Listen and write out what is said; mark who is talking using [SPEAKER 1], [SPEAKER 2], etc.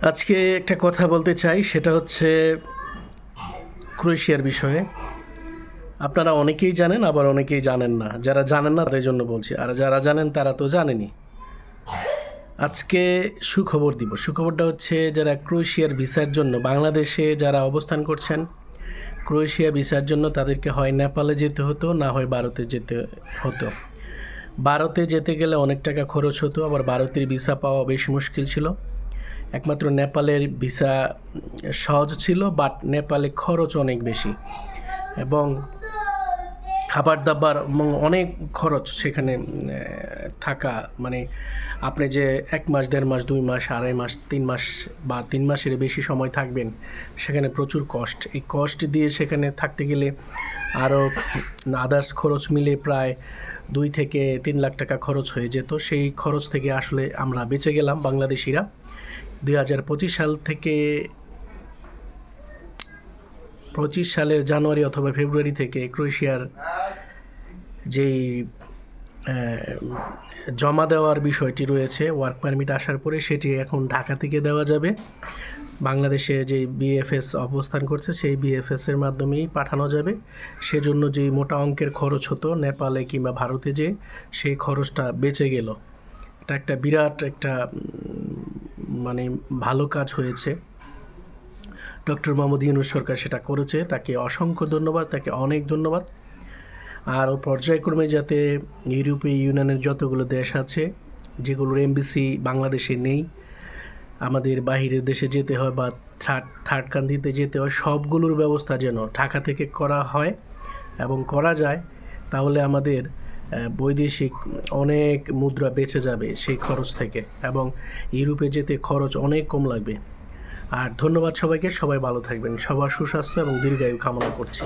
[SPEAKER 1] আজকে একটা কথা বলতে চাই, সেটা হচ্ছে ক্রোয়েশিয়ার বিষয়ে। আপনারা অনেকেই জানেন, আবার অনেকেই জানেন না। যারা জানেন না তাদের জন্য বলছি, আর যারা জানেন তারা তো জানেনই। আজকে সুখবর দিব। সুখবরটা হচ্ছে যারা ক্রোয়েশিয়ার ভিসার জন্য বাংলাদেশে যারা অবস্থান করছেন, ক্রোয়েশিয়া ভিসার জন্য তাদেরকে হয় নেপালে যেতে হতো, না হয় ভারতে যেতে হতো। ভারতে যেতে গেলে অনেক টাকা খরচ হতো, আবার ভারতের ভিসা পাওয়া বেশ মুশকিল ছিল। একমাত্র নেপালের ভিসা সহজ ছিল, বাট নেপালে খরচ অনেক বেশি এবং খাবার দাবার এবং অনেক খরচ সেখানে থাকা। মানে আপনি যে ১ মাস, ১.৫ মাস, ২ মাস, ২.৫ মাস, ৩ মাস বা ৩ মাসের বেশি সময় থাকবেন, সেখানে প্রচুর কষ্ট। এই কষ্ট দিয়ে সেখানে থাকতে গেলে আরও আদার্স খরচ মিলে প্রায় ২ থেকে ৩ লাখ টাকা খরচ হয়ে যেত। সেই খরচ থেকে আসলে আমরা বেঁচে গেলাম বাংলাদেশিরা। ২০২৫ সাল থেকে ২৫ সালের জানুয়ারি অথবা ফেব্রুয়ারি থেকে ক্রোয়েশিয়ার যেই জমা দেওয়ার বিষয়টি রয়েছে, ওয়ার্ক পারমিট আসার পরে, সেটি এখন ঢাকা থেকে দেওয়া যাবে। বাংলাদেশে যে বিএফএস অবস্থান করছে, সেই বিএফএসের মাধ্যমেই পাঠানো যাবে। সেজন্য যে মোটা অঙ্কের খরচ হতো নেপালে কিংবা ভারতে, যে সেই খরচটা বেঁচে গেল। এটা একটা বিরাট একটা মানে ভালো কাজ হয়েছে। ডক্টর মোহাম্মদ ইউনূস সরকার সেটা করেছে, তাকে অসংখ্য ধন্যবাদ, তাকে অনেক ধন্যবাদ। আর পর্যায়ক্রমে যাতে ইউরোপীয় ইউনিয়নের যতগুলো দেশ আছে, যেগুলোর এমবিসি বাংলাদেশে নেই, আমাদের বাহিরের দেশে যেতে হয় বা থার্ড কান্ট্রিতে যেতে হয়, সবগুলোর ব্যবস্থা যেন ঢাকা থেকে করা হয় এবং করা যায়, তাহলে আমাদের বৈদেশিক অনেক মুদ্রা বেঁচে যাবে সেই খরচ থেকে, এবং ইউরোপে যেতে খরচ অনেক কম লাগবে। আর ধন্যবাদ সবাইকে, সবাই ভালো থাকবেন, সবার সুস্বাস্থ্য এবং দীর্ঘায়ু কামনা করছি।